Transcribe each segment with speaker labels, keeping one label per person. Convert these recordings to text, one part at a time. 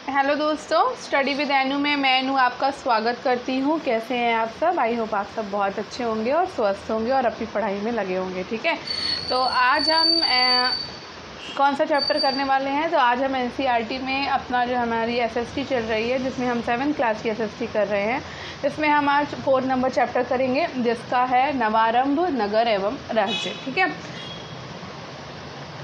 Speaker 1: Hello दोस्तों, study with Inu में मैं एनू आपका स्वागत करती हूँ। कैसे हैं आप सब? आई होप आप सब बहुत अच्छे होंगे और स्वस्थ होंगे और अपनी पढ़ाई में लगे होंगे। ठीक है, तो आज हम कौन सा चैप्टर करने वाले हैं? तो आज हम एनसीईआरटी में अपना जो हमारी एसएसटी चल रही है, जिसमें हम 7th क्लास की एसएसटी कर रहे हैं, इसमें हम आज 4 नंबर चैप्टर करेंगे, जिसका है नवारंभ, नगर एवं राज्य। ठीक है,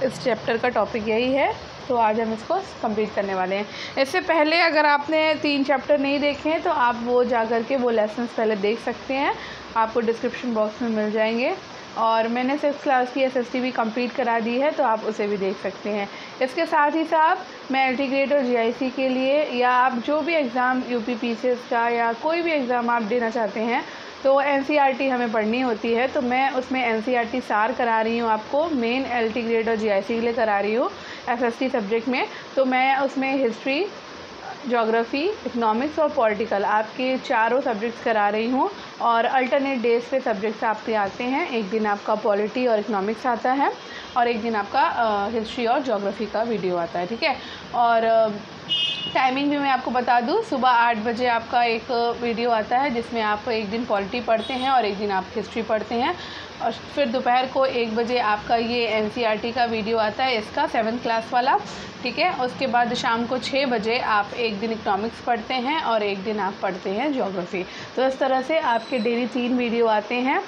Speaker 1: इस चैप्टर का टॉपिक यही है, तो आज हम इसको कंप्लीट करने वाले हैं। इससे पहले अगर आपने 3 चैप्टर नहीं देखे हैं तो आप वो जा कर के वो लेसन्स पहले देख सकते हैं, आपको डिस्क्रिप्शन बॉक्स में मिल जाएंगे। और मैंने 6th क्लास की एसएसटी भी कंप्लीट करा दी है, तो आप उसे भी देख सकते हैं। इसके साथ ही साथ मैं एलटी ग्रेड और जीआईसी के लिए, या आप जो भी एग्ज़ाम यूपी पीसीएस का या कोई भी एग्ज़ाम आप देना चाहते हैं, तो एनसीईआरटी हमें पढ़नी होती है, तो मैं उसमें एनसीईआरटी सार करा रही हूँ आपको। मेन एलटी ग्रेड और जीआईसी के लिए करा रही हूँ एसएसटी सब्जेक्ट में। तो मैं उसमें हिस्ट्री, ज्योग्राफी, इकोनॉमिक्स और पॉलिटिकल, आपके चारों सब्जेक्ट्स करा रही हूँ। और अल्टरनेट डेज पे सब्जेक्ट्स आपके आते हैं। एक दिन आपका पॉलिटी और इकोनॉमिक्स आता है और एक दिन आपका हिस्ट्री और ज्योग्राफी का वीडियो आता है। ठीक है, और टाइमिंग भी मैं आपको बता दूं, सुबह 8 बजे आपका एक वीडियो आता है, जिसमें आप एक दिन पॉलिटी पढ़ते हैं और एक दिन आप हिस्ट्री पढ़ते हैं। और फिर दोपहर को 1 बजे आपका ये एनसीईआरटी का वीडियो आता है, इसका 7th क्लास वाला। ठीक है, उसके बाद शाम को 6 बजे आप एक दिन इकोनॉमिक्स पढ़ते हैं और एक दिन आप पढ़ते हैं ज्योग्राफी। तो इस तरह से आपके डेली 3 वीडियो आते हैं।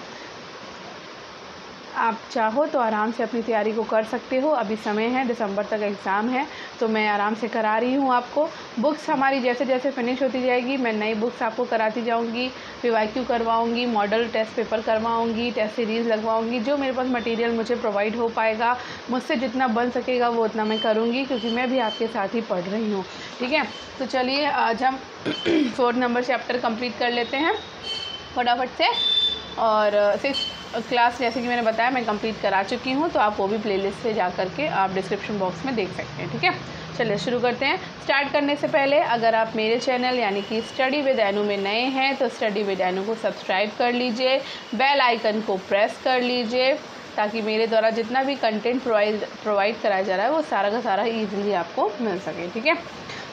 Speaker 1: आप चाहो तो आराम से अपनी तैयारी को कर सकते हो। अभी समय है, दिसंबर तक एग्ज़ाम है, तो मैं आराम से करा रही हूँ आपको। बुक्स हमारी जैसे जैसे फिनिश होती जाएगी, मैं नई बुक्स आपको कराती जाऊँगी, पीवाईक्यू करवाऊँगी, मॉडल टेस्ट पेपर करवाऊँगी, टेस्ट सीरीज़ लगवाऊँगी। जो मेरे पास मटेरियल मुझे प्रोवाइड हो पाएगा, मुझसे जितना बन सकेगा वो उतना मैं करूँगी, क्योंकि मैं भी आपके साथ ही पढ़ रही हूँ। ठीक है, तो चलिए आज हम 4 नंबर चैप्टर कंप्लीट कर लेते हैं फटाफट से। और 6th क्लास जैसे कि मैंने बताया मैं कंप्लीट करा चुकी हूँ, तो आप वो भी प्लेलिस्ट से जा कर के आप डिस्क्रिप्शन बॉक्स में देख सकते हैं। ठीक है, चलिए शुरू करते हैं। स्टार्ट करने से पहले अगर आप मेरे चैनल यानी कि स्टडी विद एनू में नए हैं, तो स्टडी विद एनू को सब्सक्राइब कर लीजिए, बेल आइकन को प्रेस कर लीजिए, ताकि मेरे द्वारा जितना भी कंटेंट प्रोवाइड कराया जा रहा है वो सारा का सारा ईजिली आपको मिल सके। ठीक है,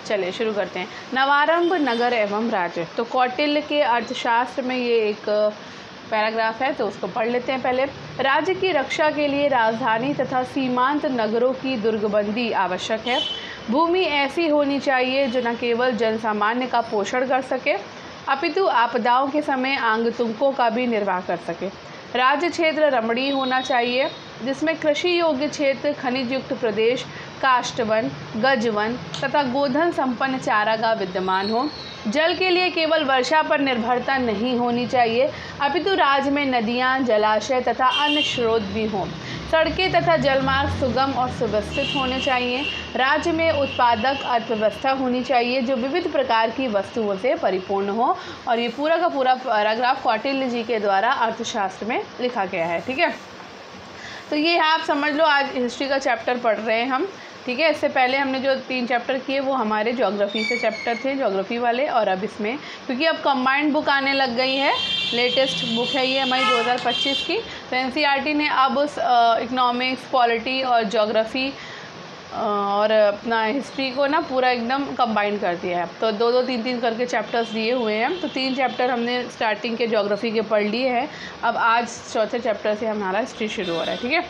Speaker 1: चलिए शुरू करते हैं। नवारंभ, नगर एवं राज्य। तो कौटिल्य के अर्थशास्त्र में ये एक पैराग्राफ है, तो उसको पढ़ लेते हैं पहले। राज्य की रक्षा के लिए राजधानी तथा सीमांत नगरों की दुर्गबंदी आवश्यक है। भूमि ऐसी होनी चाहिए जो न केवल जनसामान्य का पोषण कर सके, अपितु आपदाओं के समय आगंतुकों का भी निर्वाह कर सके। राज्य क्षेत्र रमणीय होना चाहिए, जिसमें कृषि योग्य क्षेत्र, खनिज युक्त प्रदेश, काष्ठवन, गजवन तथा गोधन संपन्न चारागाह विद्यमान हो। जल के लिए केवल वर्षा पर निर्भरता नहीं होनी चाहिए, अपितु राज्य में नदियाँ, जलाशय तथा अन्य स्रोत भी हों। सड़कें तथा जलमार्ग सुगम और सुव्यवस्थित होने चाहिए। राज्य में उत्पादक अर्थव्यवस्था होनी चाहिए, जो विविध प्रकार की वस्तुओं से परिपूर्ण हो। और ये पूरा का पूरा पैराग्राफ कौटिल्य जी के द्वारा अर्थशास्त्र में लिखा गया है। ठीक है, तो ये आप समझ लो, आज हिस्ट्री का चैप्टर पढ़ रहे हैं हम। ठीक है, इससे पहले हमने जो 3 चैप्टर किए वो हमारे ज्योग्राफी से चैप्टर थे, ज्योग्राफी वाले। और अब इसमें क्योंकि अब कंबाइंड बुक आने लग गई है, लेटेस्ट बुक है ये हमारी 2025 की, तो एनसीईआरटी ने अब उस इकोनॉमिक्स, पॉलिटी और ज्योग्राफी और अपना हिस्ट्री को ना पूरा एकदम कंबाइन कर दिया है। तो 2-2, 3-3 करके चैप्टर्स दिए हुए हैं। तो 3 चैप्टर हमने स्टार्टिंग के ज्योग्राफी के पढ़ लिए हैं। अब आज 4थे चैप्टर से हमारा हिस्ट्री शुरू हो रहा है। ठीक है,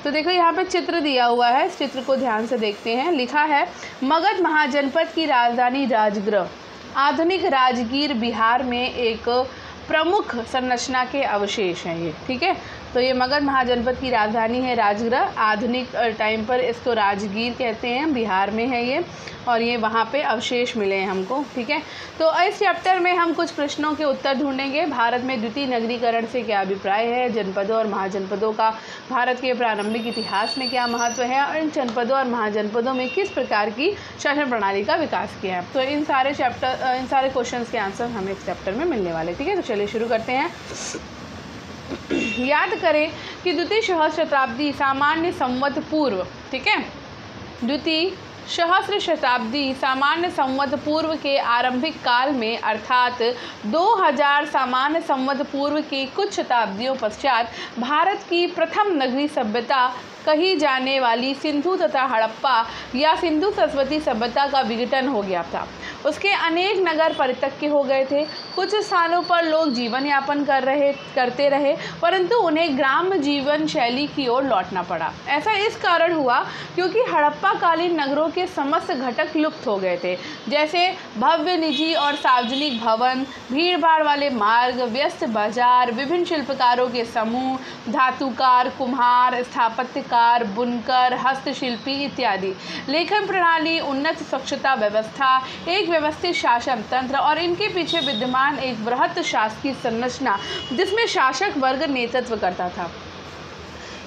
Speaker 1: तो देखो यहाँ पे चित्र दिया हुआ है, इस चित्र को ध्यान से देखते हैं। लिखा है, मगध महाजनपद की राजधानी राजगृह, आधुनिक राजगीर बिहार में एक प्रमुख संरचना के अवशेष हैं ये। ठीक है, तो ये मगध महाजनपद की राजधानी है राजगृह, आधुनिक टाइम पर इसको राजगीर कहते हैं, बिहार में है ये। और ये वहाँ पे अवशेष मिले हैं हमको। ठीक है, तो इस चैप्टर में हम कुछ प्रश्नों के उत्तर ढूंढेंगे। भारत में द्वितीय नगरीकरण से क्या अभिप्राय है, जनपदों और महाजनपदों का भारत के प्रारंभिक इतिहास में क्या महत्व है, और इन जनपदों और महाजनपदों में किस प्रकार की शासन प्रणाली का विकास किया है। तो इन सारे क्वेश्चन के आंसर हमें इस चैप्टर में मिलने वाले। ठीक है, तो चलिए शुरू करते हैं। याद करें कि द्वितीय सहस्त्र शताब्दी सामान्य संवत पूर्व, ठीक है, द्वितीय सहस्र शताब्दी सामान्य संवत पूर्व के आरंभिक काल में अर्थात 2000 सामान्य संवत पूर्व के कुछ शताब्दियों पश्चात भारत की प्रथम नगरीय सभ्यता कही जाने वाली सिंधु तथा हड़प्पा या सिंधु सरस्वती सभ्यता का विघटन हो गया था। उसके अनेक नगर परित्यक्त हो गए थे। कुछ स्थानों पर लोग जीवन यापन करते रहे, परंतु उन्हें ग्राम्य जीवन शैली की ओर लौटना पड़ा। ऐसा इस कारण हुआ क्योंकि हड़प्पा कालीन नगरों के समस्त घटक लुप्त हो गए थे, जैसे भव्य निजी और सार्वजनिक भवन, भीड़ भाड़ वाले मार्ग, व्यस्त बाजार, विभिन्न शिल्पकारों के समूह, धातुकार, कुम्हार, स्थापत्यकार, बुनकर, हस्तशिल्पी इत्यादि, लेखन प्रणाली, उन्नत स्वच्छता व्यवस्था, एक व्यवस्थित शासन तंत्र और इनके पीछे विद्यमान एक बृहत शासकीय संरचना जिसमें शासक वर्ग नेतृत्व करता था।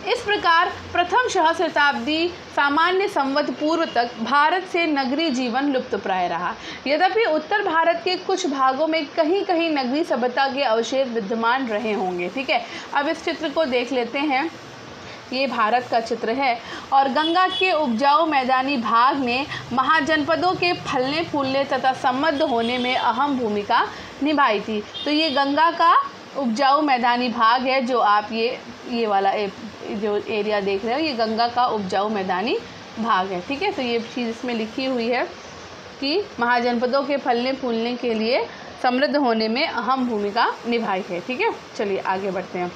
Speaker 1: इस प्रकार प्रथम सहस्र शताब्दी सामान्य संवत पूर्व तक भारत से नगरीय जीवन लुप्त प्राय रहा। यद्यपि उत्तर भारत के कुछ भागों में कहीं कहीं नगरीय सभ्यता के अवशेष विद्यमान रहे होंगे। ठीक है, अब इस चित्र को देख लेते हैं। ये भारत का चित्र है और गंगा के उपजाऊ मैदानी भाग ने महाजनपदों के फलने फूलने तथा समृद्ध होने में अहम भूमिका निभाई थी। तो ये गंगा का उपजाऊ मैदानी भाग है, जो आप ये वाला जो एरिया देख रहे हो, ये गंगा का उपजाऊ मैदानी भाग है। ठीक है, तो ये चीज़ इसमें लिखी हुई है कि महाजनपदों के फलने फूलने के लिए समृद्ध होने में अहम भूमिका निभाई है। ठीक है, चलिए आगे बढ़ते हैं।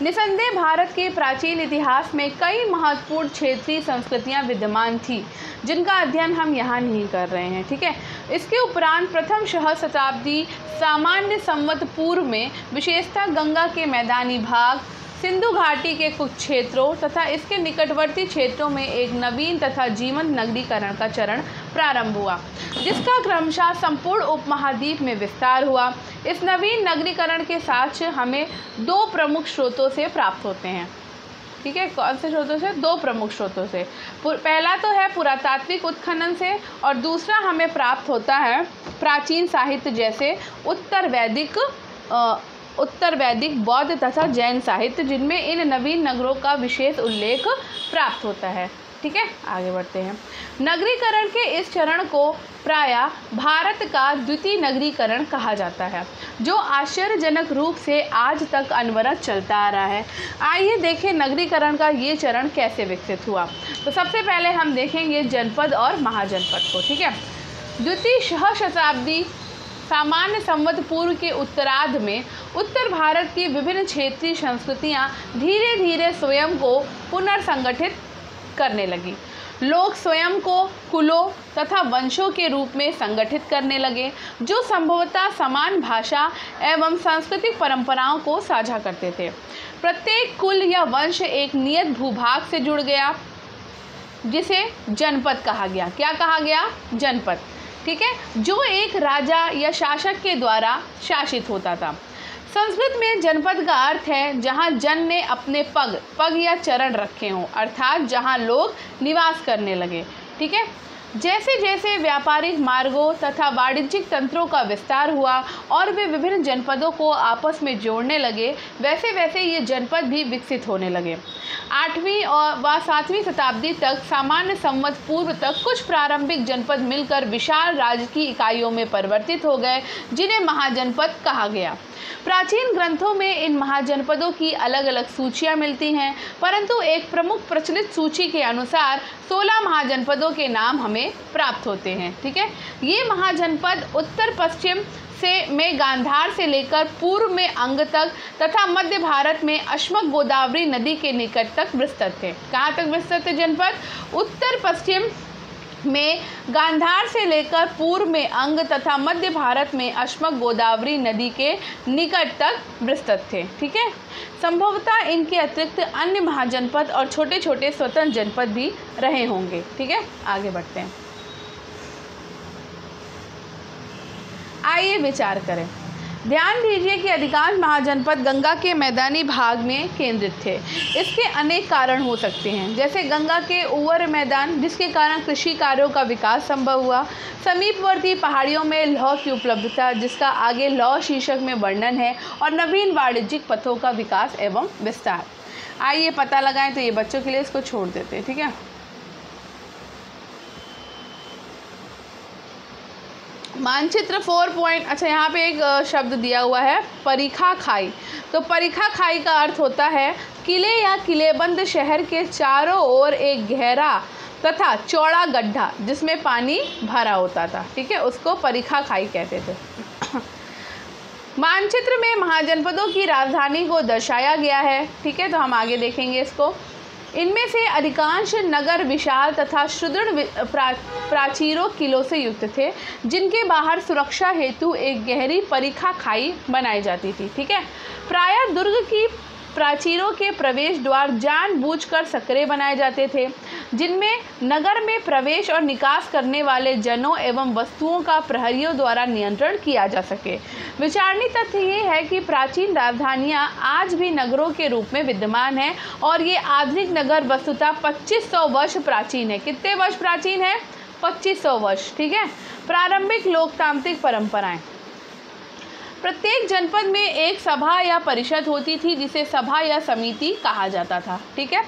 Speaker 1: निसंदेह भारत के प्राचीन इतिहास में कई महत्वपूर्ण क्षेत्रीय संस्कृतियां विद्यमान थी, जिनका अध्ययन हम यहाँ नहीं कर रहे हैं। ठीक है, इसके उपरांत प्रथम सहस्र शताब्दी सामान्य संवत पूर्व में विशेषतः गंगा के मैदानी भाग, सिंधु घाटी के कुछ क्षेत्रों तथा इसके निकटवर्ती क्षेत्रों में एक नवीन तथा जीवंत नगरीकरण का चरण प्रारंभ हुआ, जिसका क्रमशः संपूर्ण उपमहाद्वीप में विस्तार हुआ। इस नवीन नगरीकरण के साक्ष्य हमें दो प्रमुख स्रोतों से प्राप्त होते हैं। ठीक है, कौन से स्रोतों से? दो प्रमुख स्रोतों से। पहला तो है पुरातात्विक उत्खनन से और दूसरा हमें प्राप्त होता है प्राचीन साहित्य जैसे उत्तर वैदिक बौद्ध तथा जैन साहित्य, जिनमें इन नवीन नगरों का विशेष उल्लेख प्राप्त होता है। ठीक है, आगे बढ़ते हैं। नगरीकरण के इस चरण को प्रायः भारत का द्वितीय नगरीकरण कहा जाता है, जो आश्चर्यजनक रूप से आज तक अनवरत चलता आ रहा है। आइए देखें नगरीकरण का ये चरण कैसे विकसित हुआ। तो सबसे पहले हम देखेंगे जनपद और महाजनपद को। ठीक है, द्वितीय सहस्र शताब्दी सामान्य संवत पूर्व के उत्तरार्ध में उत्तर भारत की विभिन्न क्षेत्रीय संस्कृतियां धीरे धीरे स्वयं को पुनर्संगठित करने लगी। लोग स्वयं को कुलों तथा वंशों के रूप में संगठित करने लगे, जो संभवतः समान भाषा एवं सांस्कृतिक परंपराओं को साझा करते थे। प्रत्येक कुल या वंश एक नियत भूभाग से जुड़ गया, जिसे जनपद कहा गया। क्या कहा गया? जनपद। ठीक है, जो एक राजा या शासक के द्वारा शासित होता था। संस्कृत में जनपद का अर्थ है जहाँ जन ने अपने पग या चरण रखे हों, अर्थात जहाँ लोग निवास करने लगे। ठीक है, जैसे जैसे व्यापारिक मार्गों तथा वाणिज्यिक तंत्रों का विस्तार हुआ और वे विभिन्न जनपदों को आपस में जोड़ने लगे, वैसे वैसे ये जनपद भी विकसित होने लगे। 8वीं व 7वीं शताब्दी तक सामान्य संवत पूर्व तक कुछ प्रारंभिक जनपद मिलकर विशाल राजकीय इकाइयों में परिवर्तित हो गए, जिन्हें महाजनपद कहा गया। प्राचीन ग्रंथों में इन महाजनपदों की अलग अलग सूचियां मिलती हैं, परंतु एक प्रमुख प्रचलित सूची के अनुसार 16 महाजनपदों के नाम हमें प्राप्त होते हैं। ठीक है, ये महाजनपद उत्तर पश्चिम में गांधार से लेकर पूर्व में अंग तक तथा मध्य भारत में अश्मक गोदावरी नदी के निकट तक विस्तृत थे। कहाँ तक विस्तृत थे जनपद? उत्तर पश्चिम में गांधार से लेकर पूर्व में अंग तथा मध्य भारत में अश्मक गोदावरी नदी के निकट तक विस्तृत थे। ठीक है, संभवतः इनके अतिरिक्त अन्य महाजनपद और छोटे छोटे स्वतंत्र जनपद भी रहे होंगे। ठीक है, आगे बढ़ते हैं। आइए विचार करें। ध्यान दीजिए कि अधिकांश महाजनपद गंगा के मैदानी भाग में केंद्रित थे। इसके अनेक कारण हो सकते हैं, जैसे गंगा के उर्वर मैदान, जिसके कारण कृषि कार्यों का विकास संभव हुआ, समीपवर्ती पहाड़ियों में लौह की उपलब्धता, जिसका आगे लौह शीर्षक में वर्णन है, और नवीन वाणिज्यिक पथों का विकास एवं विस्तार। आइए पता लगाएं। तो ये बच्चों के लिए इसको छोड़ देते हैं। ठीक है, मानचित्र 4 अच्छा यहाँ पे एक शब्द दिया हुआ है परीखा खाई। तो परीखा खाई का अर्थ होता है किले या किलेबंद शहर के चारों ओर एक गहरा तथा चौड़ा गड्ढा जिसमें पानी भरा होता था। ठीक है, उसको परीखा खाई कहते थे। मानचित्र में महाजनपदों की राजधानी को दर्शाया गया है। ठीक है, तो हम आगे देखेंगे इसको। इनमें से अधिकांश नगर विशाल तथा सुदृढ़ प्राचीरों किलों से युक्त थे, जिनके बाहर सुरक्षा हेतु एक गहरी परीखा खाई बनाई जाती थी। ठीक है, प्रायः दुर्ग की प्राचीरों के प्रवेश द्वार जानबूझकर सकरे बनाए जाते थे, जिनमें नगर में प्रवेश और निकास करने वाले जनों एवं वस्तुओं का प्रहरियों द्वारा नियंत्रण किया जा सके। विचारणीय तथ्य ये है कि प्राचीन राजधानियां आज भी नगरों के रूप में विद्यमान हैं और ये आधुनिक नगर वस्तुतः 2500 वर्ष प्राचीन है। कितने वर्ष प्राचीन है? 2500 वर्ष। ठीक है, प्रारंभिक लोकतांत्रिक परंपराएं। प्रत्येक जनपद में एक सभा या परिषद होती थी जिसे सभा या समिति कहा जाता था। ठीक है,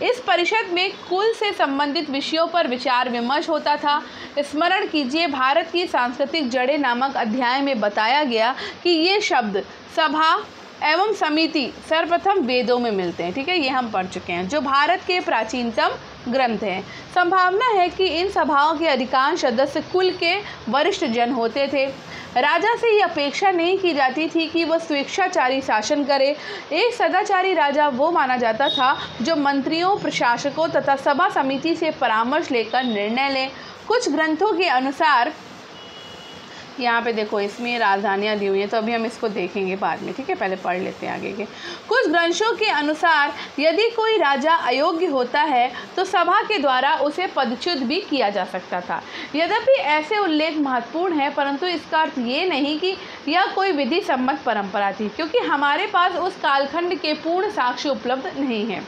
Speaker 1: इस परिषद में कुल से संबंधित विषयों पर विचार विमर्श होता था। स्मरण कीजिए, भारत की सांस्कृतिक जड़ें नामक अध्याय में बताया गया कि ये शब्द सभा एवं समिति सर्वप्रथम वेदों में मिलते हैं। ठीक है, ये हम पढ़ चुके हैं, जो भारत के प्राचीनतम ग्रंथ हैं। संभावना है कि इन सभाओं के अधिकांश सदस्य कुल के वरिष्ठ जन होते थे। राजा से ये अपेक्षा नहीं की जाती थी कि वह स्वेच्छाचारी शासन करे। एक सदाचारी राजा वो माना जाता था जो मंत्रियों, प्रशासकों तथा सभा समिति से परामर्श लेकर निर्णय ले। कुछ ग्रंथों के अनुसार, यहाँ पे देखो इसमें राजधानियाँ दी हुई हैं, तो अभी हम इसको देखेंगे बाद में। ठीक है, पहले पढ़ लेते हैं आगे के। कुछ ग्रंथों के अनुसार यदि कोई राजा अयोग्य होता है तो सभा के द्वारा उसे पदच्युत भी किया जा सकता था। यद्यपि ऐसे उल्लेख महत्वपूर्ण है, परंतु इसका अर्थ ये नहीं कि यह कोई विधि सम्मत परंपरा थी, क्योंकि हमारे पास उस कालखंड के पूर्ण साक्ष्य उपलब्ध नहीं है।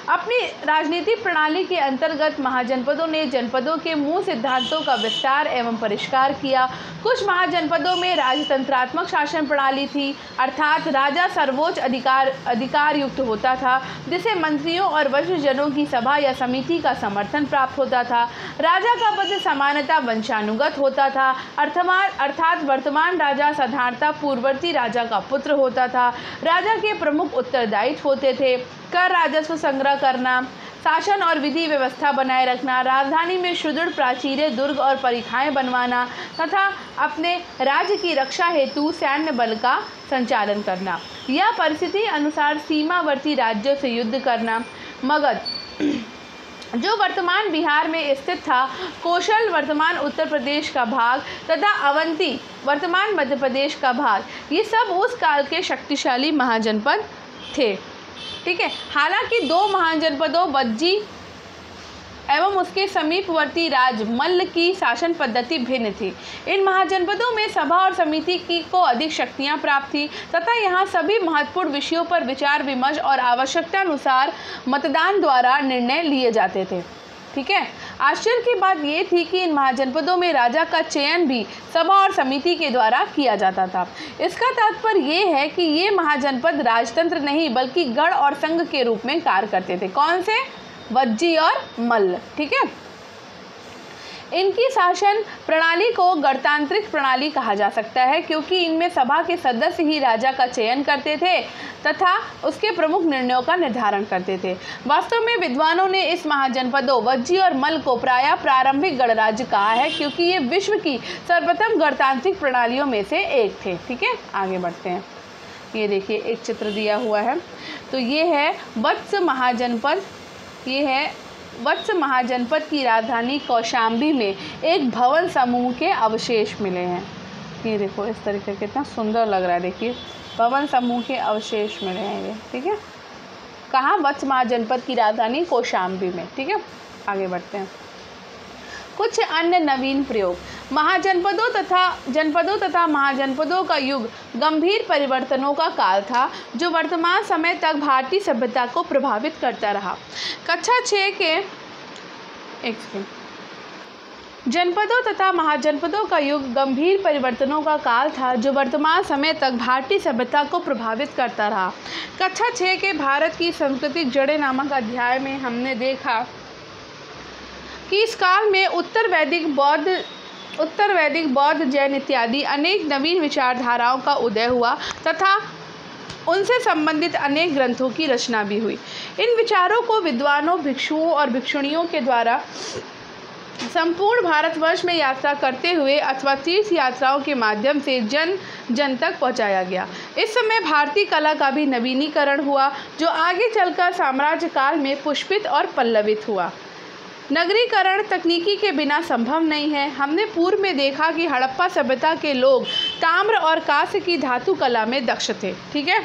Speaker 1: अपनी राजनीतिक प्रणाली के अंतर्गत महाजनपदों ने जनपदों के मूल सिद्धांतों का विस्तार एवं परिष्कार किया। कुछ जनपदों में राजतंत्रात्मक शासन प्रणाली थी, अर्थात राजा सर्वोच्च अधिकार युक्त होता था, जिसे मंत्रियों और वरिष्ठ जनों की सभा या समिति का समर्थन प्राप्त होता था। राजा का पद सामान्यतः वंशानुगत होता था, अर्थात वर्तमान राजा साधारणतः पूर्ववर्ती राजा का पुत्र होता था। राजा के प्रमुख उत्तरदायित्व होते थे कर राजस्व संग्रह करना, शासन और विधि व्यवस्था बनाए रखना, राजधानी में सुदृढ़ प्राचीरें, दुर्ग और परिखाएं बनवाना तथा अपने राज्य की रक्षा हेतु सैन्य बल का संचालन करना। यह परिस्थिति अनुसार सीमावर्ती राज्यों से युद्ध करना। मगध, जो वर्तमान बिहार में स्थित था, कौशल वर्तमान उत्तर प्रदेश का भाग तथा अवंती वर्तमान मध्य प्रदेश का भाग, ये सब उस काल के शक्तिशाली महाजनपद थे। ठीक है, हालांकि दो महाजनपदों वज्जी एवं उसके समीपवर्ती राज्य मल्ल की शासन पद्धति भिन्न थी। इन महाजनपदों में सभा और समिति को अधिक शक्तियां प्राप्त थी तथा यहाँ सभी महत्वपूर्ण विषयों पर विचार विमर्श और आवश्यकता अनुसार मतदान द्वारा निर्णय लिए जाते थे। ठीक है, आश्चर्य की बात ये थी कि इन महाजनपदों में राजा का चयन भी सभा और समिति के द्वारा किया जाता था। इसका तात्पर्य ये है कि ये महाजनपद राजतंत्र नहीं बल्कि गढ़ और संघ के रूप में कार्य करते थे। कौन से? वज्जी और मल्ल। ठीक है, इनकी शासन प्रणाली को गणतांत्रिक प्रणाली कहा जा सकता है, क्योंकि इनमें सभा के सदस्य ही राजा का चयन करते थे तथा उसके प्रमुख निर्णयों का निर्धारण करते थे। वास्तव में विद्वानों ने इस महाजनपदों वज्जी और मल्ल को प्रायः प्रारंभिक गणराज्य कहा है, क्योंकि ये विश्व की सर्वप्रथम गणतांत्रिक प्रणालियों में से एक थे। ठीक है, आगे बढ़ते हैं। ये देखिए एक चित्र दिया हुआ है, तो ये है वत्स महाजनपद। ये है वत्स महाजनपद की राजधानी कौशाम्बी में एक भवन समूह के अवशेष मिले हैं। ये देखो इस तरीके कितना सुंदर लग रहा है। देखिए भवन समूह के अवशेष मिले हैं ये। ठीक है, कहाँ? वत्स महाजनपद की राजधानी कौशाम्बी में। ठीक है, आगे बढ़ते हैं। कुछ अन्य नवीन प्रयोग। जनपदों तथा महाजनपदों का युग गंभीर परिवर्तनों का काल था, जो वर्तमान समय तक भारतीय सभ्यता को प्रभावित करता रहा। कक्षा 6 के जनपदों तथा महाजनपदों का युग गंभीर परिवर्तनों का काल था, जो वर्तमान समय तक भारतीय सभ्यता को प्रभावित करता रहा। कक्षा 6 के भारत की सांस्कृतिक जड़ें नामक अध्याय में हमने देखा कि इस काल में उत्तर वैदिक बौद्ध उत्तर वैदिक, बौद्ध, जैन इत्यादि अनेक नवीन विचारधाराओं का उदय हुआ तथा उनसे संबंधित अनेक ग्रंथों की रचना भी हुई। इन विचारों को विद्वानों, भिक्षुओं और भिक्षुणियों के द्वारा संपूर्ण भारतवर्ष में यात्रा करते हुए अथवा तीर्थ यात्राओं के माध्यम से जन जन तक पहुंचाया गया। इस समय भारतीय कला का भी नवीनीकरण हुआ, जो आगे चलकर साम्राज्य काल में पुष्पित और पल्लवित हुआ। नगरीकरण तकनीकी के बिना संभव नहीं है। हमने पूर्व में देखा कि हड़प्पा सभ्यता के लोग ताम्र और कांस्य की धातु कला में दक्ष थे। ठीक है,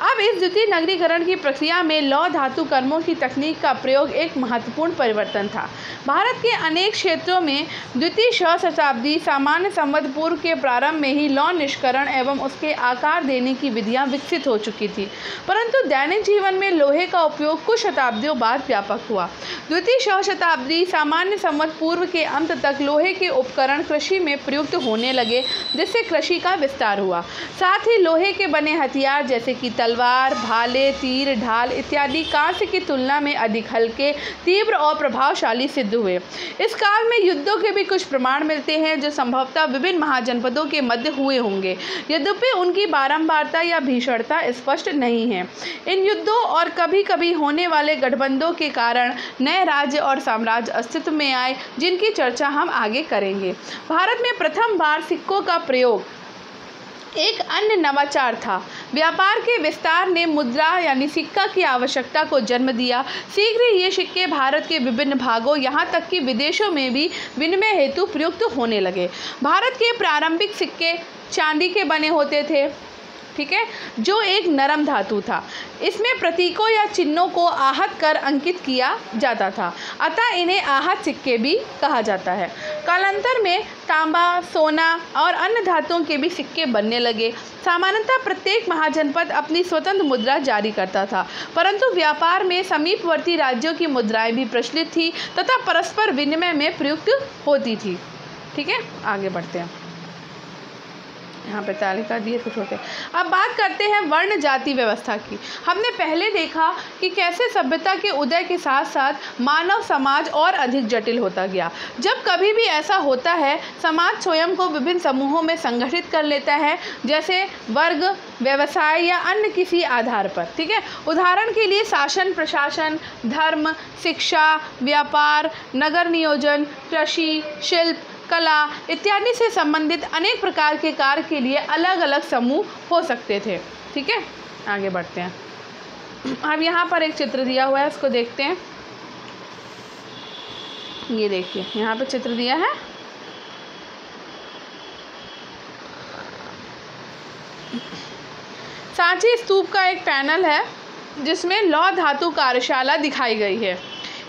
Speaker 1: अब इस द्वितीय नगरीकरण की प्रक्रिया में लौह धातु कर्मों की तकनीक का प्रयोग एक महत्वपूर्ण परिवर्तन था। भारत के अनेक क्षेत्रों में द्वितीय शताब्दी सामान्य संवत पूर्व के प्रारंभ में ही लौह निष्करण एवं उसके आकार देने की विधियां विकसित हो चुकी थी, परंतु दैनिक जीवन में लोहे का उपयोग कुछ शताब्दियों बाद व्यापक हुआ। द्वितीय शताब्दी सामान्य संवत पूर्व के अंत तक लोहे के उपकरण कृषि में प्रयुक्त होने लगे, जिससे कृषि का विस्तार हुआ। साथ ही लोहे के बने हथियार जैसे कि तलवार, भाले, तीर, ढाल इत्यादि कांस्य की तुलना में अधिक हल्के, तीव्र और प्रभावशाली सिद्ध हुए। इस काल में युद्धों के भी कुछ प्रमाण मिलते हैं, जो संभवतः विभिन्न महाजनपदों के मध्य हुए होंगे, यद्यपि उनकी बारंबारता या भीषणता स्पष्ट नहीं है। इन युद्धों और कभी कभी होने वाले गठबंधनों के कारण नए राज्य और साम्राज्य अस्तित्व में आए, जिनकी चर्चा हम आगे करेंगे। भारत में प्रथम बार सिक्कों का प्रयोग एक अन्य नवाचार था। व्यापार के विस्तार ने मुद्रा यानी सिक्का की आवश्यकता को जन्म दिया। शीघ्र ही ये सिक्के भारत के विभिन्न भागों, यहाँ तक कि विदेशों में भी विनिमय हेतु प्रयुक्त होने लगे। भारत के प्रारंभिक सिक्के चांदी के बने होते थे, ठीक है, जो एक नरम धातु था। इसमें प्रतीकों या चिन्हों को आहत कर अंकित किया जाता था, अतः इन्हें आहत सिक्के भी कहा जाता है। कालांतर में तांबा, सोना और अन्य धातुओं के भी सिक्के बनने लगे। सामान्यतः प्रत्येक महाजनपद अपनी स्वतंत्र मुद्रा जारी करता था, परंतु व्यापार में समीपवर्ती राज्यों की मुद्राएं भी प्रचलित थी तथा परस्पर विनिमय में प्रयुक्त होती थी। ठीक है, आगे बढ़ते हैं। यहाँ पे तालिका दिए कुछ होते हैं। अब बात करते हैं वर्ण जाति व्यवस्था की। हमने पहले देखा कि कैसे सभ्यता के उदय के साथ साथ मानव समाज और अधिक जटिल होता गया। जब कभी भी ऐसा होता है, समाज स्वयं को विभिन्न समूहों में संगठित कर लेता है, जैसे वर्ग, व्यवसाय या अन्य किसी आधार पर। ठीक है, उदाहरण के लिए शासन, प्रशासन, धर्म, शिक्षा, व्यापार, नगर नियोजन, कृषि, शिल्प, कला इत्यादि से संबंधित अनेक प्रकार के कार्य के लिए अलग अलग समूह हो सकते थे। ठीक है, आगे बढ़ते हैं। अब यहाँ पर एक चित्र दिया हुआ है, उसको देखते हैं। ये देखिए, यहाँ पे चित्र दिया है। सांची स्तूप का एक पैनल है, जिसमें लौह धातु कार्यशाला दिखाई गई है।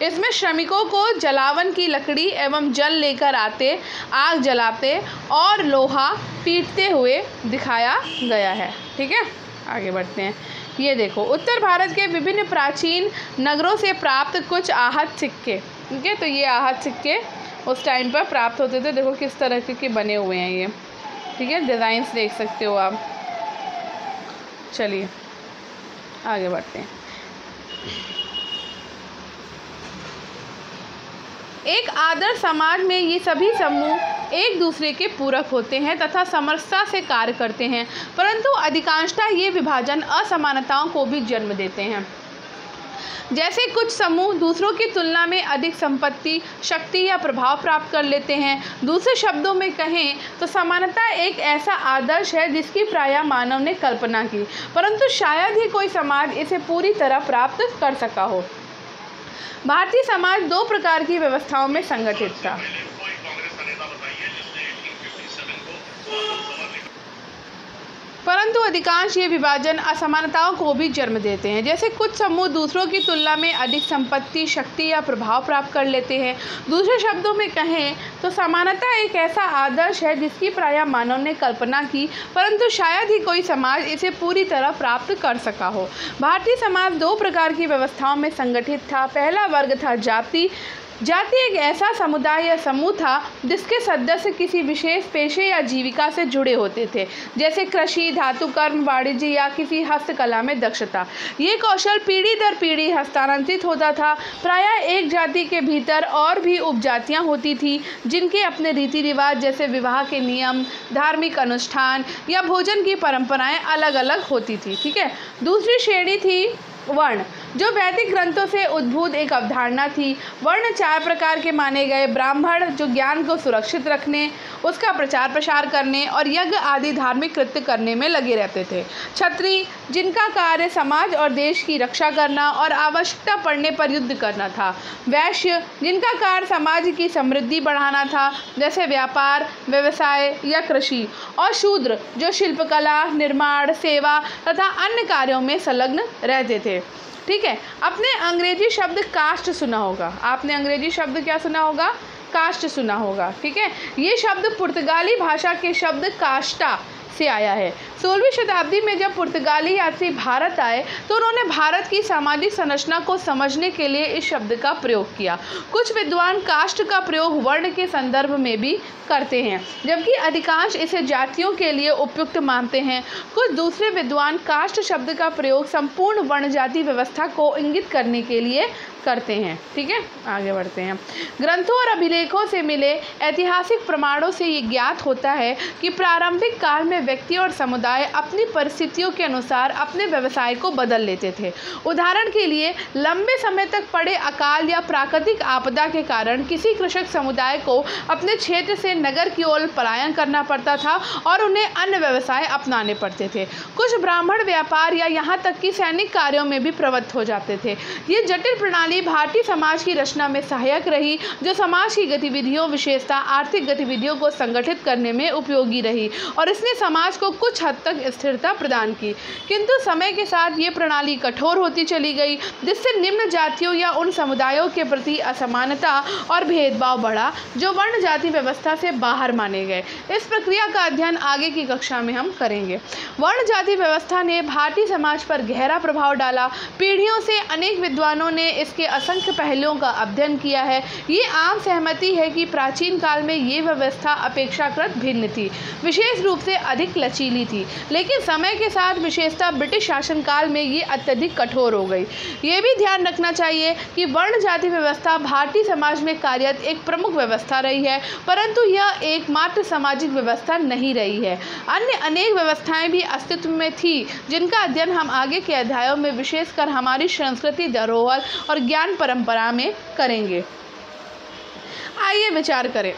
Speaker 1: इसमें श्रमिकों को जलावन की लकड़ी एवं जल लेकर आते, आग जलाते और लोहा पीटते हुए दिखाया गया है। ठीक है, आगे बढ़ते हैं। ये देखो, उत्तर भारत के विभिन्न प्राचीन नगरों से प्राप्त कुछ आहत सिक्के। ठीक है, तो ये आहत सिक्के उस टाइम पर प्राप्त होते थे। देखो किस तरह के बने हुए हैं ये। ठीक है, डिज़ाइंस देख सकते हो आप। चलिए आगे बढ़ते हैं। एक आदर्श समाज में ये सभी समूह एक दूसरे के पूरक होते हैं तथा समरसता से कार्य करते हैं, परंतु अधिकांशतः ये विभाजन असमानताओं को भी जन्म देते हैं। जैसे कुछ समूह दूसरों की तुलना में अधिक संपत्ति, शक्ति या प्रभाव प्राप्त कर लेते हैं। दूसरे शब्दों में कहें तो समानता एक ऐसा आदर्श है जिसकी प्रायः मानव ने कल्पना की, परंतु शायद ही कोई समाज इसे पूरी तरह प्राप्त कर सका हो। भारतीय समाज दो प्रकार की व्यवस्थाओं में संगठित था। परंतु अधिकांश ये विभाजन असमानताओं को भी जन्म देते हैं। जैसे कुछ समूह दूसरों की तुलना में अधिक संपत्ति, शक्ति या प्रभाव प्राप्त कर लेते हैं। दूसरे शब्दों में कहें तो समानता एक ऐसा आदर्श है जिसकी प्रायः मानव ने कल्पना की, परंतु शायद ही कोई समाज इसे पूरी तरह प्राप्त कर सका हो। भारतीय समाज दो प्रकार की व्यवस्थाओं में संगठित था। पहला वर्ग था जाति, जाति एक ऐसा समुदाय या समूह था जिसके सदस्य किसी विशेष पेशे या जीविका से जुड़े होते थे, जैसे कृषि, धातु कर्म, वाणिज्य या किसी हस्तकला में दक्षता। ये कौशल पीढ़ी दर पीढ़ी हस्तांतरित होता था। प्रायः एक जाति के भीतर और भी उपजातियां होती थी जिनके अपने रीति रिवाज जैसे विवाह के नियम, धार्मिक अनुष्ठान या भोजन की परंपराएं अलग अलग होती थी। ठीक है। दूसरी श्रेणी थी वर्ण, जो वैदिक ग्रंथों से उद्भूत एक अवधारणा थी। वर्ण 4 प्रकार के माने गए। ब्राह्मण, जो ज्ञान को सुरक्षित रखने, उसका प्रचार प्रसार करने और यज्ञ आदि धार्मिक कृत्य करने में लगे रहते थे। क्षत्रिय, जिनका कार्य समाज और देश की रक्षा करना और आवश्यकता पड़ने पर युद्ध करना था। वैश्य, जिनका कार्य समाज की समृद्धि बढ़ाना था, जैसे व्यापार, व्यवसाय या कृषि। और शूद्र, जो शिल्पकला, निर्माण, सेवा तथा अन्य कार्यों में संलग्न रहते थे। ठीक है। आपने अंग्रेजी शब्द कास्ट सुना होगा। आपने अंग्रेजी शब्द क्या सुना होगा? कास्ट सुना होगा। ठीक है। ये शब्द पुर्तगाली भाषा के शब्द कास्टा से आया है। 16वीं शताब्दी में जब पुर्तगाली यात्री भारत आए तो उन्होंने भारत की सामाजिक संरचना को समझने के लिए इस शब्द का प्रयोग किया। कुछ विद्वान कास्ट का प्रयोग वर्ण के संदर्भ में भी करते हैं, जबकि अधिकांश इसे जातियों के लिए उपयुक्त मानते हैं। कुछ दूसरे विद्वान कास्ट शब्द का प्रयोग संपूर्ण वर्ण जाति व्यवस्था को इंगित करने के लिए करते हैं। ठीक है। आगे बढ़ते हैं। ग्रंथों और अभिलेखों से मिले ऐतिहासिक प्रमाणों से ये ज्ञात होता है कि प्रारंभिक काल में व्यक्ति और समुदाय अपनी परिस्थितियों के अनुसार अपने व्यवसाय को बदल लेते थे। उदाहरण के लिए, लंबे समय तक पड़े अकाल या प्राकृतिक आपदा के कारण किसी कृषक समुदाय को अपने क्षेत्र से नगर की ओर पलायन करना पड़ता था और उन्हें अन्य व्यवसाय अपनाने पड़ते थे। कुछ ब्राह्मण व्यापार या यहाँ तक कि सैनिक कार्यों में भी प्रवृत्त हो जाते थे। ये जटिल प्रणाली भारतीय समाज की रचना में सहायक रही, जो समाज की गतिविधियों, विशेषता आर्थिक गतिविधियों को संगठित करने में उपयोगी रही और इसने समाज को कुछ हद तक स्थिरता प्रदान की। किंतु समय के साथ ये प्रणाली कठोर होती चली गई, जिससे निम्न जातियों या उन समुदायों के प्रति असमानता और भेदभाव बढ़ा जो वर्ण जाति व्यवस्था से बाहर माने गए। इस प्रक्रिया का अध्ययन आगे की कक्षा में हम करेंगे। वर्ण जाति व्यवस्था ने भारतीय समाज पर गहरा प्रभाव डाला। पीढ़ियों से अनेक विद्वानों ने इसके असंख्य पहलुओं का अध्ययन किया है। ये आम सहमति है कि प्राचीन काल में ये व्यवस्था अपेक्षाकृत भिन्न थी, विशेष रूप से अधिक लचीली थी, लेकिन समय के साथ विशेषता ब्रिटिश शासनकाल में ये अत्यधिक कठोर हो गई। ये भी ध्यान रखना चाहिए कि वर्ण जाति व्यवस्था भारतीय समाज में कार्यरत एक प्रमुख व्यवस्था रही है, परंतु यह एकमात्र सामाजिक व्यवस्था नहीं रही है। अन्य अनेक व्यवस्थाएं भी अस्तित्व में थी, जिनका अध्ययन हम आगे के अध्यायों में विशेषकर हमारी संस्कृति, धरोहर और ज्ञान परंपरा में करेंगे। आइए विचार करें।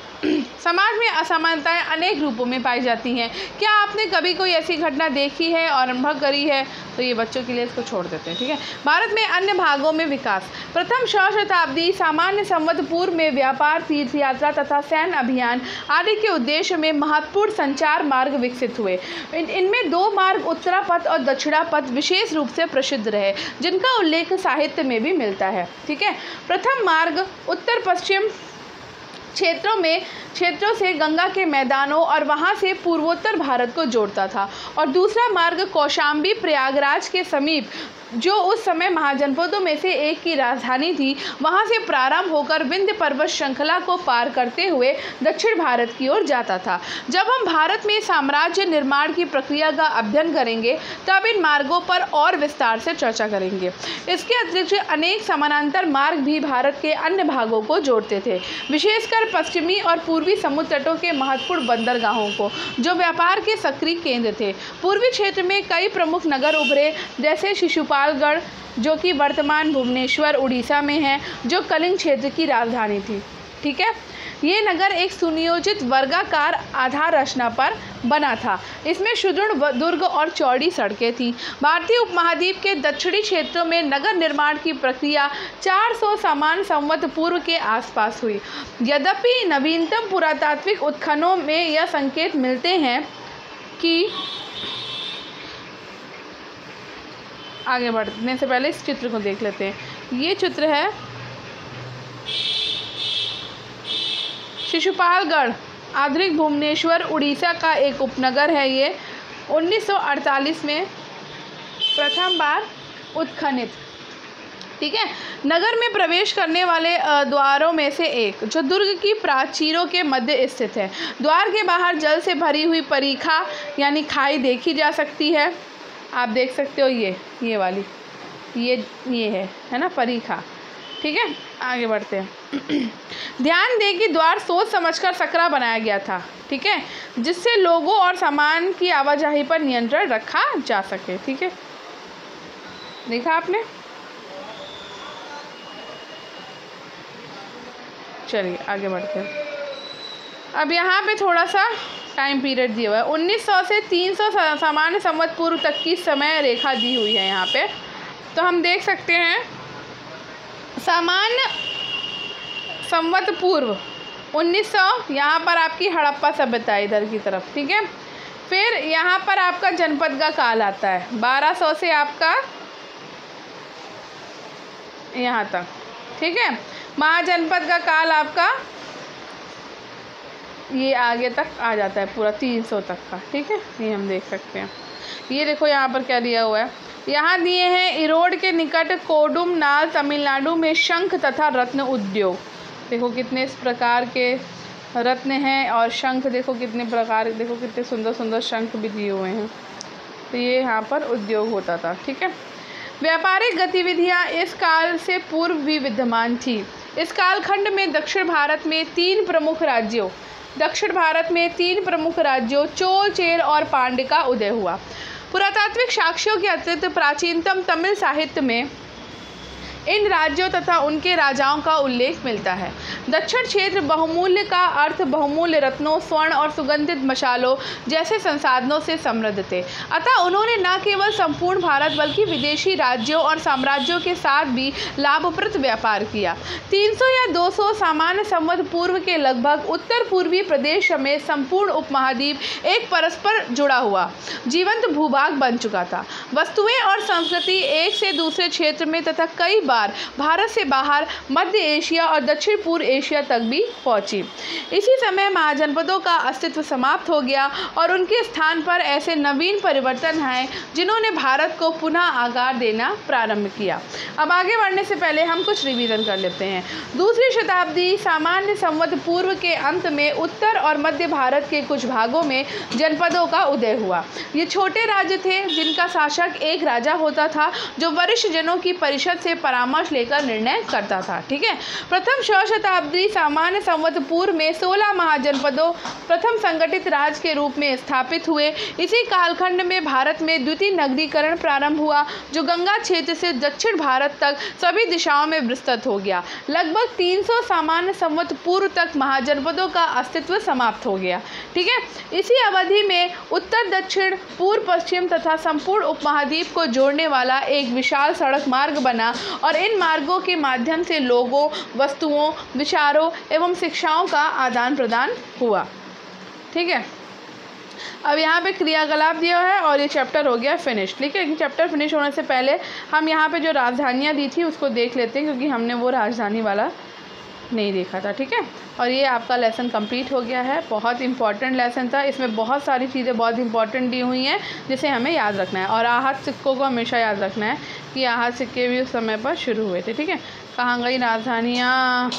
Speaker 1: समाज में असमानताएं अनेक रूपों में पाई जाती हैं। क्या आपने कभी कोई ऐसी घटना देखी है और अनुभव करी है? तो ये बच्चों के लिए इसको छोड़ देते हैं। ठीक है। भारत में अन्य भागों में विकास। प्रथम शताब्दी सामान्य संवत पूर्व में व्यापार, तीर्थ यात्रा तथा सैन्य अभियान आदि के उद्देश्य में महत्वपूर्ण संचार मार्ग विकसित हुए। इनमें 2 मार्ग उत्तरापथ और दक्षिणापथ विशेष रूप से प्रसिद्ध रहे, जिनका उल्लेख साहित्य में भी मिलता है। ठीक है। प्रथम मार्ग उत्तर पश्चिम क्षेत्रों से गंगा के मैदानों और वहां से पूर्वोत्तर भारत को जोड़ता था, और दूसरा मार्ग कौशाम्बी प्रयागराज के समीप, जो उस समय महाजनपदों में से एक की राजधानी थी, वहां से प्रारंभ होकर विंध्य पर्वत श्रृंखला को पार करते हुए दक्षिण भारत की ओर जाता था। जब हम भारत में साम्राज्य निर्माण की प्रक्रिया का अध्ययन करेंगे तब इन मार्गों पर और विस्तार से चर्चा करेंगे। इसके अतिरिक्त अनेक समानांतर मार्ग भी भारत के अन्य भागों को जोड़ते थे, विशेषकर पश्चिमी और पूर्वी समुद्र तटों के महत्वपूर्ण बंदरगाहों को, जो व्यापार के सक्रिय केंद्र थे। पूर्वी क्षेत्र में कई प्रमुख नगर उभरे, जैसे शिशुपालगढ़, जो कि वर्तमान भुवनेश्वर उड़ीसा में है, जो कलिंग क्षेत्र की राजधानी थी। ठीक है। ये नगर एक सुनियोजित वर्गाकार आधार रचना पर बना था। इसमें सुदृढ़ दुर्ग और चौड़ी सड़कें थीं। भारतीय उपमहाद्वीप के दक्षिणी क्षेत्रों में नगर निर्माण की प्रक्रिया 400 सामान्य संवत पूर्व के आसपास हुई। यद्यपि नवीनतम पुरातात्विक उत्खननों में यह संकेत मिलते हैं कि आगे बढ़ने से पहले इस चित्र को देख लेते हैं। ये चित्र है शिशुपालगढ़, आधुनिक भुवनेश्वर उड़ीसा का एक उपनगर है। ये 1948 में प्रथम बार उत्खनित। ठीक है। नगर में प्रवेश करने वाले द्वारों में से एक जो दुर्ग की प्राचीरों के मध्य स्थित है। द्वार के बाहर जल से भरी हुई परिखा यानी खाई देखी जा सकती है। आप देख सकते हो ये वाली ये है ना परिखा। ठीक है, आगे बढ़ते हैं। ध्यान दें कि द्वार सोच समझकर सकरा बनाया गया था। ठीक है, जिससे लोगों और सामान की आवाजाही पर नियंत्रण रखा जा सके। ठीक है, देखा आपने। चलिए आगे बढ़ते हैं। अब यहाँ पे थोड़ा सा टाइम पीरियड दिया हुआ है। 1900 से 300 सामान्य संवत पूर्व तक की समय रेखा दी हुई है यहाँ पे। तो हम देख सकते हैं सामान्य संवत पूर्व 1900, यहाँ पर आपकी हड़प्पा सभ्यता इधर की तरफ। ठीक है, फिर यहाँ पर आपका जनपद का काल आता है 1200 से आपका यहाँ तक। ठीक है, महाजनपद का काल आपका ये आगे तक आ जाता है पूरा 300 तक का। ठीक है, ये हम देख सकते हैं। ये देखो यहाँ पर क्या दिया हुआ है, यहाँ दिए हैं इरोड के निकट कोडुम नाल तमिलनाडु में शंख तथा रत्न उद्योग। देखो कितने इस प्रकार के रत्न हैं और शंख देखो कितने प्रकार, देखो कितने सुंदर सुंदर शंख भी दिए हुए हैं। तो ये यहाँ पर उद्योग होता था। ठीक है, व्यापारिक गतिविधियाँ इस काल से पूर्व भी विद्यमान थी। इस कालखंड में दक्षिण भारत में तीन प्रमुख राज्यों चोल, चेर और पांड्य का उदय हुआ। पुरातात्विक साक्ष्यों के अतिरिक्त प्राचीनतम तमिल साहित्य में इन राज्यों तथा उनके राजाओं का उल्लेख मिलता है। दक्षिण क्षेत्र बहुमूल्य का अर्थ बहुमूल्य रत्नों, स्वर्ण और सुगंधित मसालों जैसे संसाधनों से समृद्ध थे। अतः उन्होंने न केवल संपूर्ण भारत बल्कि विदेशी राज्यों और साम्राज्यों के साथ भी लाभप्रद व्यापार किया। 300 या 200 सामान्य संवत पूर्व के लगभग उत्तर पूर्वी प्रदेश में संपूर्ण उपमहाद्वीप एक परस्पर जुड़ा हुआ जीवंत भूभाग बन चुका था। वस्तुएं और संस्कृति एक से दूसरे क्षेत्र में तथा कई भारत से बाहर मध्य एशिया और दक्षिण पूर्व एशिया तक भी पहुंची। इसी समय महाजनपदों का अस्तित्व समाप्त हो गया और उनके स्थान पर ऐसे नवीन परिवर्तन आए जिन्होंने भारत को पुनः आकार देना प्रारंभ किया। अब आगे बढ़ने से पहले हम कुछ रिवीजन कर लेते हैं। दूसरी शताब्दी सामान्य संवत पूर्व के अंत में उत्तर और मध्य भारत के कुछ भागों में जनपदों का उदय हुआ। ये छोटे राज्य थे जिनका शासक एक राजा होता था जो वरिष्ठ जनों की परिषद से परामर्श लेकर निर्णय करता था। ठीक है, प्रथम शताब्दी सामान्य संवत पूर्व में 16 महाजनपदों प्रथम संगठित राज्य के रूप में स्थापित हुए। इसी कालखंड में भारत में द्वितीय नगरीकरण प्रारंभ हुआ जो गंगा क्षेत्र से दक्षिण भारत तक सभी दिशाओं में विस्तृत हो गया। लगभग 300 सामान्य संवत पूर्व तक महाजनपदों का अस्तित्व समाप्त हो गया। ठीक है, इसी अवधि में उत्तर दक्षिण पूर्व पश्चिम तथा संपूर्ण उपमहाद्वीप को जोड़ने वाला एक विशाल सड़क मार्ग बना और इन मार्गों के माध्यम से लोगों, वस्तुओं, विचारों एवं शिक्षाओं का आदान प्रदान हुआ। ठीक है, अब यहाँ पे क्रियाकलाप दिया है और ये चैप्टर हो गया फिनिश। ठीक है, चैप्टर फिनिश होने से पहले हम यहाँ पे जो राजधानियाँ दी थी उसको देख लेते हैं क्योंकि हमने वो राजधानी वाला नहीं देखा था। ठीक है, और ये आपका लेसन कंप्लीट हो गया है। बहुत इंपॉर्टेंट लेसन था, इसमें बहुत सारी चीज़ें बहुत इंपॉर्टेंट दी हुई हैं जिसे हमें याद रखना है। और आहत सिक्कों को हमेशा याद रखना है कि आहत सिक्के भी उस समय पर शुरू हुए थे। ठीक है, कहाँ गई राजधानियाँ,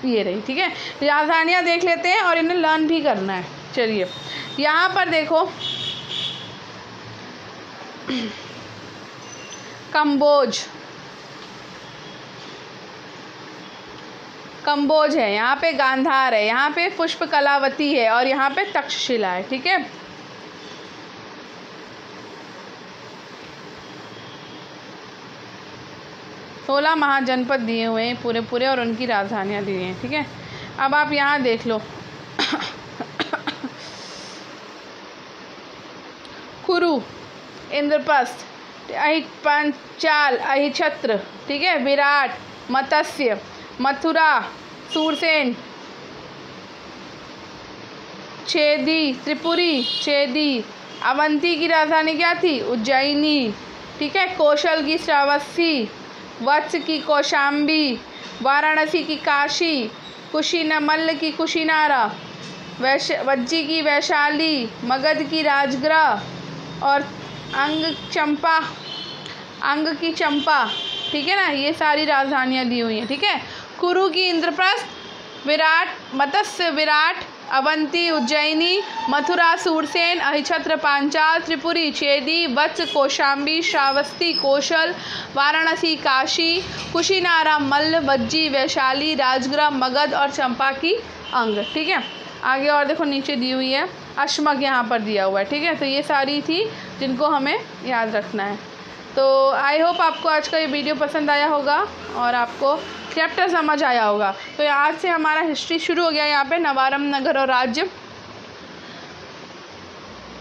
Speaker 1: ये रही। ठीक है, राजधानियाँ देख लेते हैं और इन्हें लर्न भी करना है। चलिए यहाँ पर देखो कंबोज है, यहाँ पे गांधार है, यहाँ पे पुष्प कलावती है और यहाँ पे तक्षशिला है। ठीक है, सोलह महाजनपद दिए हुए हैं पूरे और उनकी राजधानियाँ दी हैं। ठीक है, अब आप यहाँ देख लो कुरु, इंद्रप्रस्थ, पंचाल, अहिछत्र, ठीक है, विराट, मत्स्य, मथुरा, सूरसेन, छेदी, त्रिपुरी, छेदी, अवंती की राजधानी क्या थी, उज्जैनी। ठीक है, कौशल की श्रावस्ती, वत्स की कौशाम्बी, वाराणसी की काशी, कुशीनमल्ल की कुशीनारा, वज्जी की वैशाली, मगध की राजगृह और अंग चंपा, अंग की चंपा, ठीक है ना, ये सारी राजधानियाँ दी हुई हैं, ठीक है। कुरु की इंद्रप्रस्थ, विराट मत्स्य विराट, अवंती उज्जैनी, मथुरा सूरसेन, अहिछत्र पांचाल, त्रिपुरी चेदी, वत्स कौशाम्बी, श्रावस्ती कौशल, वाराणसी काशी, कुशीनारा मल्ल, वज्जी वैशाली, राजगृह मगध और चंपा की अंग, ठीक है। आगे और देखो नीचे दी हुई है अश्मक, यहाँ पर दिया हुआ है, ठीक है। तो ये सारी थी जिनको हमें याद रखना है। तो आई होप आपको आज का ये वीडियो पसंद आया होगा और आपको चैप्टर समझ आया होगा। तो आज से हमारा हिस्ट्री शुरू हो गया यहाँ पे, नवारंभ, नगर और राज्य।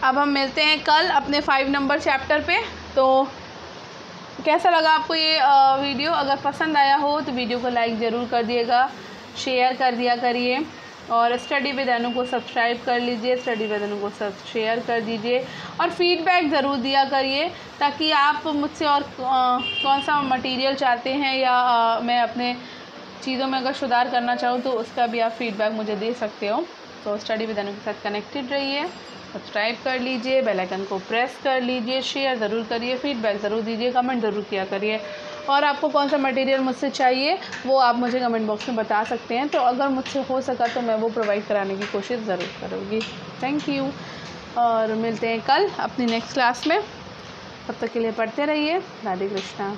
Speaker 1: अब हम मिलते हैं कल अपने 5 नंबर चैप्टर पे। तो कैसा लगा आपको ये वीडियो? अगर पसंद आया हो तो वीडियो को लाइक ज़रूर कर दिएगा, शेयर कर दिया करिए और स्टडी विद अनु को सब्सक्राइब कर लीजिए, स्टडी विद अनु को शेयर कर दीजिए और फीडबैक ज़रूर दिया करिए, ताकि आप मुझसे और कौन सा मटेरियल चाहते हैं या मैं अपने चीज़ों में अगर सुधार करना चाहूँ तो उसका भी आप फीडबैक मुझे दे सकते हो। तो स्टडी विद अनु के साथ कनेक्टेड रहिए, सब्सक्राइब कर लीजिए, बेल आइकन को प्रेस कर लीजिए, शेयर ज़रूर करिए, फीडबैक ज़रूर दीजिए, कमेंट ज़रूर किया करिए। और आपको कौन सा मटेरियल मुझसे चाहिए वो आप मुझे कमेंट बॉक्स में बता सकते हैं। तो अगर मुझसे हो सका तो मैं वो प्रोवाइड कराने की कोशिश ज़रूर करूँगी। थैंक यू और मिलते हैं कल अपनी नेक्स्ट क्लास में। तब तक के लिए पढ़ते रहिए। राधे कृष्णा।